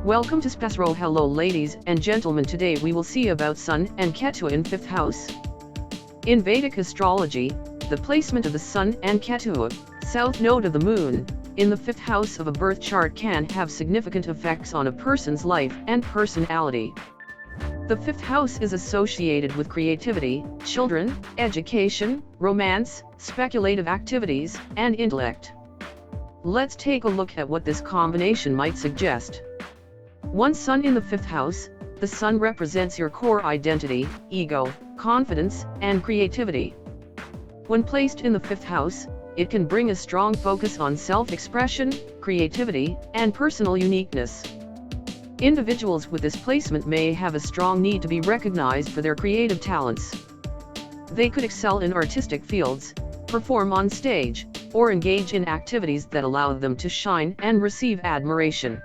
Welcome to SPASRO. Hello ladies and gentlemen, today we will see about Sun and Ketu in 5th house. In Vedic astrology, the placement of the Sun and Ketu, south node of the Moon, in the 5th house of a birth chart can have significant effects on a person's life and personality. The 5th house is associated with creativity, children, education, romance, speculative activities, and intellect. Let's take a look at what this combination might suggest. One Sun in the 5th house, the Sun represents your core identity, ego, confidence, and creativity. When placed in the 5th house, it can bring a strong focus on self-expression, creativity, and personal uniqueness. Individuals with this placement may have a strong need to be recognized for their creative talents. They could excel in artistic fields, perform on stage, or engage in activities that allow them to shine and receive admiration.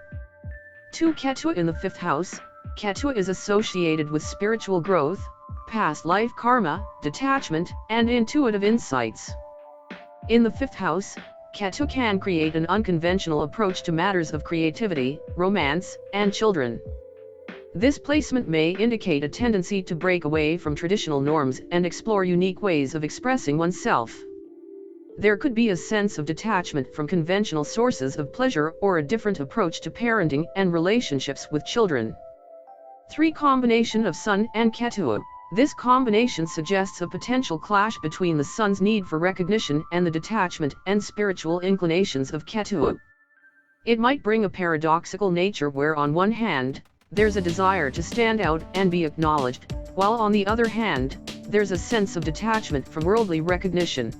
2. Ketu in the 5th house. Ketu is associated with spiritual growth, past life karma, detachment, and intuitive insights. In the 5th house, Ketu can create an unconventional approach to matters of creativity, romance, and children. This placement may indicate a tendency to break away from traditional norms and explore unique ways of expressing oneself. There could be a sense of detachment from conventional sources of pleasure or a different approach to parenting and relationships with children. 3. Combination of Sun and Ketu. This combination suggests a potential clash between the Sun's need for recognition and the detachment and spiritual inclinations of Ketu. It might bring a paradoxical nature where on one hand, there's a desire to stand out and be acknowledged, while on the other hand, there's a sense of detachment from worldly recognition.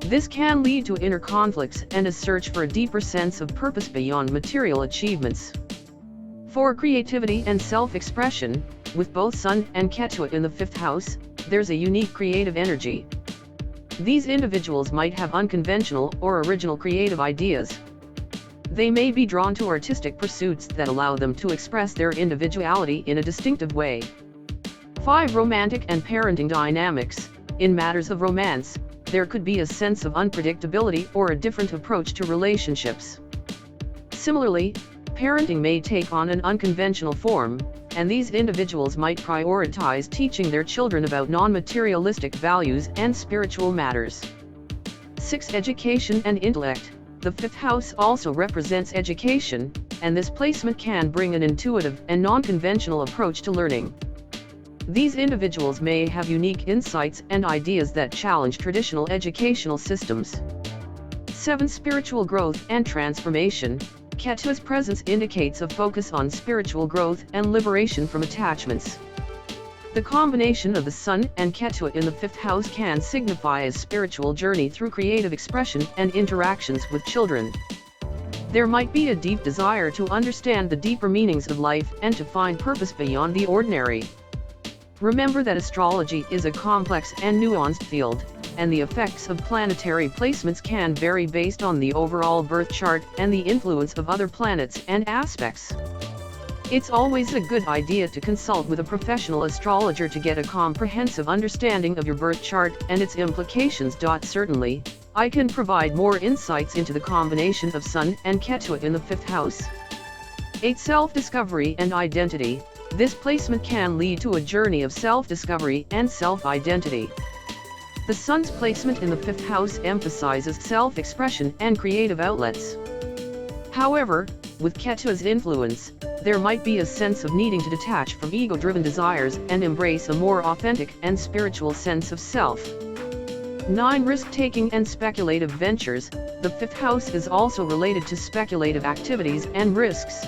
This can lead to inner conflicts and a search for a deeper sense of purpose beyond material achievements. 4. Creativity and self-expression. With both Sun and Ketu in the 5th house, there's a unique creative energy. These individuals might have unconventional or original creative ideas. They may be drawn to artistic pursuits that allow them to express their individuality in a distinctive way. 5. Romantic and parenting dynamics. In matters of romance, there could be a sense of unpredictability or a different approach to relationships. Similarly, parenting may take on an unconventional form, and these individuals might prioritize teaching their children about non-materialistic values and spiritual matters. 6. Education and intellect. The 5th house also represents education, and this placement can bring an intuitive and non-conventional approach to learning. These individuals may have unique insights and ideas that challenge traditional educational systems. 7. Spiritual growth and transformation. Ketu's presence indicates a focus on spiritual growth and liberation from attachments. The combination of the Sun and Ketu in the 5th house can signify a spiritual journey through creative expression and interactions with children. There might be a deep desire to understand the deeper meanings of life and to find purpose beyond the ordinary. Remember that astrology is a complex and nuanced field, and the effects of planetary placements can vary based on the overall birth chart and the influence of other planets and aspects. It's always a good idea to consult with a professional astrologer to get a comprehensive understanding of your birth chart and its implications. Certainly, I can provide more insights into the combination of Sun and Ketu in the 5th house. 8. Self-discovery and identity. This placement can lead to a journey of self-discovery and self-identity. The Sun's placement in the 5th house emphasizes self-expression and creative outlets. However, with Ketu's influence, there might be a sense of needing to detach from ego-driven desires and embrace a more authentic and spiritual sense of self. 9. Risk-taking and speculative ventures. The 5th house is also related to speculative activities and risks.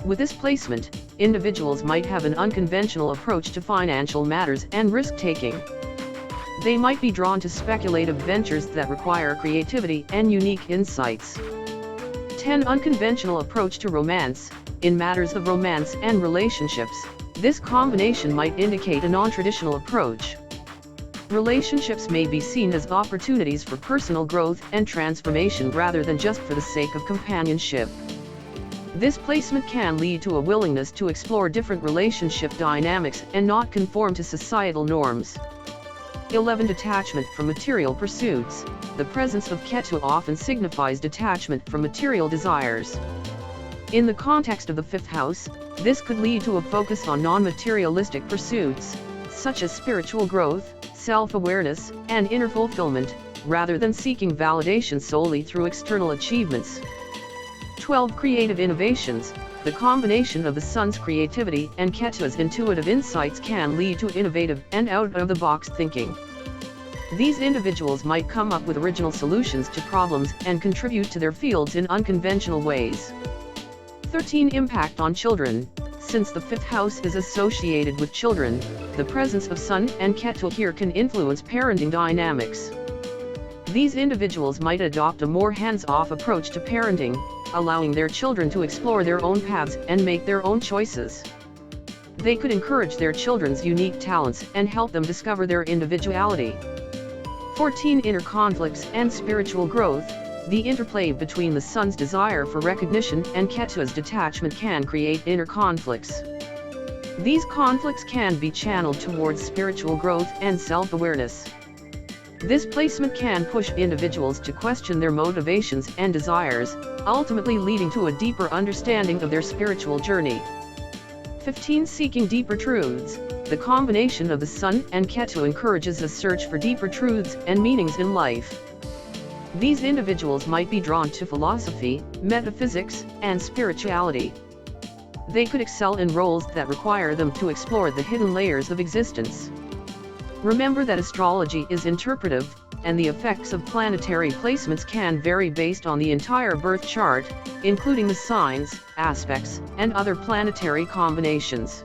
With this placement, individuals might have an unconventional approach to financial matters and risk-taking. They might be drawn to speculative ventures that require creativity and unique insights. 10. Unconventional approach to romance. In matters of romance and relationships, this combination might indicate a non-traditional approach. Relationships may be seen as opportunities for personal growth and transformation rather than just for the sake of companionship. This placement can lead to a willingness to explore different relationship dynamics and not conform to societal norms. 11. Detachment from material pursuits. The presence of Ketu often signifies detachment from material desires. In the context of the fifth house, this could lead to a focus on non-materialistic pursuits, such as spiritual growth, self-awareness, and inner fulfillment, rather than seeking validation solely through external achievements. 12. Creative innovations. The combination of the Sun's creativity and Ketu's intuitive insights can lead to innovative and out-of-the-box thinking. These individuals might come up with original solutions to problems and contribute to their fields in unconventional ways. 13. Impact on children. Since the fifth house is associated with children, the presence of Sun and Ketu here can influence parenting dynamics. These individuals might adopt a more hands-off approach to parenting, allowing their children to explore their own paths and make their own choices. They could encourage their children's unique talents and help them discover their individuality. 14. Inner conflicts and spiritual growth. The interplay between the Sun's desire for recognition and Ketu's detachment can create inner conflicts. These conflicts can be channeled towards spiritual growth and self-awareness. This placement can push individuals to question their motivations and desires, ultimately leading to a deeper understanding of their spiritual journey. 15. Seeking deeper truths. The combination of the Sun and Ketu encourages a search for deeper truths and meanings in life. These individuals might be drawn to philosophy, metaphysics, and spirituality. They could excel in roles that require them to explore the hidden layers of existence. Remember that astrology is interpretive, and the effects of planetary placements can vary based on the entire birth chart, including the signs, aspects, and other planetary combinations.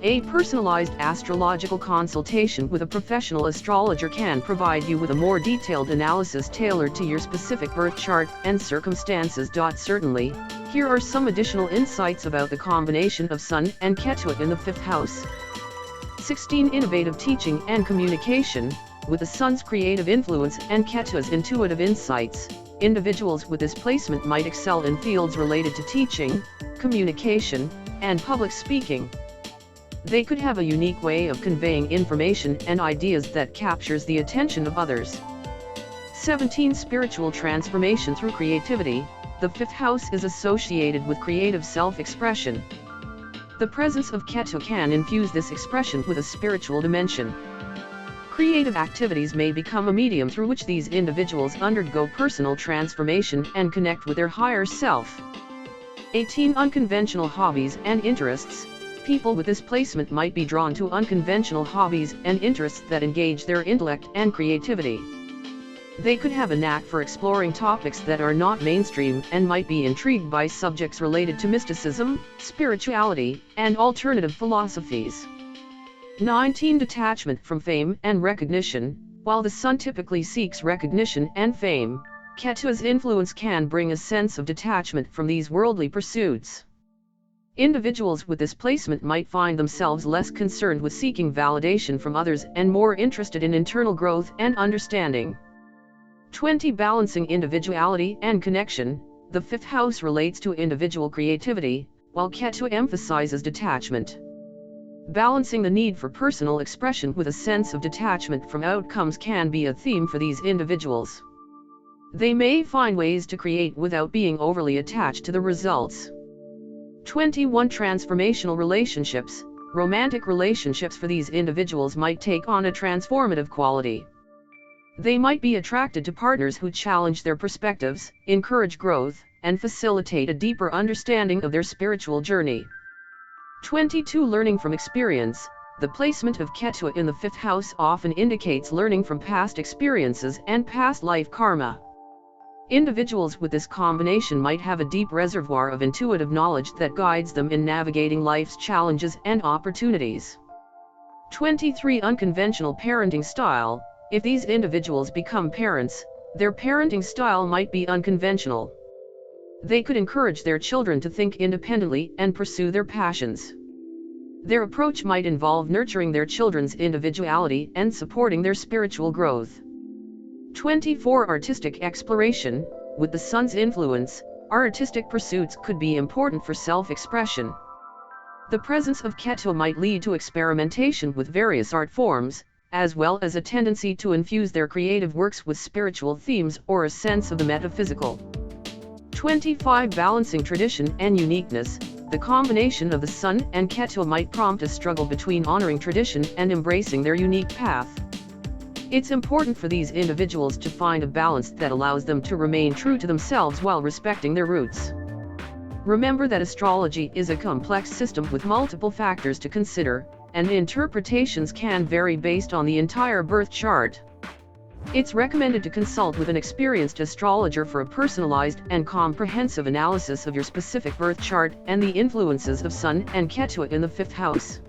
A personalized astrological consultation with a professional astrologer can provide you with a more detailed analysis tailored to your specific birth chart and circumstances. Certainly, here are some additional insights about the combination of Sun and Ketu in the fifth house. 16. Innovative teaching and communication. With the Sun's creative influence and Ketu's intuitive insights, individuals with this placement might excel in fields related to teaching, communication, and public speaking. They could have a unique way of conveying information and ideas that captures the attention of others. 17. Spiritual transformation through creativity. The fifth house is associated with creative self-expression. The presence of Ketu can infuse this expression with a spiritual dimension. Creative activities may become a medium through which these individuals undergo personal transformation and connect with their higher self. 18. Unconventional hobbies and interests. People with this placement might be drawn to unconventional hobbies and interests that engage their intellect and creativity. They could have a knack for exploring topics that are not mainstream and might be intrigued by subjects related to mysticism, spirituality, and alternative philosophies. 19. Detachment from fame and recognition. While the Sun typically seeks recognition and fame, Ketu's influence can bring a sense of detachment from these worldly pursuits. Individuals with this placement might find themselves less concerned with seeking validation from others and more interested in internal growth and understanding. 20. Balancing individuality and connection. The fifth house relates to individual creativity, while Ketu emphasizes detachment. Balancing the need for personal expression with a sense of detachment from outcomes can be a theme for these individuals. They may find ways to create without being overly attached to the results. 21. Transformational relationships. Romantic relationships for these individuals might take on a transformative quality. They might be attracted to partners who challenge their perspectives, encourage growth, and facilitate a deeper understanding of their spiritual journey. 22. Learning from experience. The placement of Ketu in the fifth house often indicates learning from past experiences and past life karma. Individuals with this combination might have a deep reservoir of intuitive knowledge that guides them in navigating life's challenges and opportunities. 23. Unconventional parenting style. If these individuals become parents, their parenting style might be unconventional. They could encourage their children to think independently and pursue their passions. Their approach might involve nurturing their children's individuality and supporting their spiritual growth. 24. Artistic exploration. With the Sun's influence, artistic pursuits could be important for self-expression. The presence of Ketu might lead to experimentation with various art forms, as well as a tendency to infuse their creative works with spiritual themes or a sense of the metaphysical. 25 Balancing tradition and uniqueness. The combination of the Sun and Ketu might prompt a struggle between honoring tradition and embracing their unique path. It's important for these individuals to find a balance that allows them to remain true to themselves while respecting their roots. Remember that astrology is a complex system with multiple factors to consider, and interpretations can vary based on the entire birth chart. It's recommended to consult with an experienced astrologer for a personalized and comprehensive analysis of your specific birth chart and the influences of Sun and Ketu in the 5th house.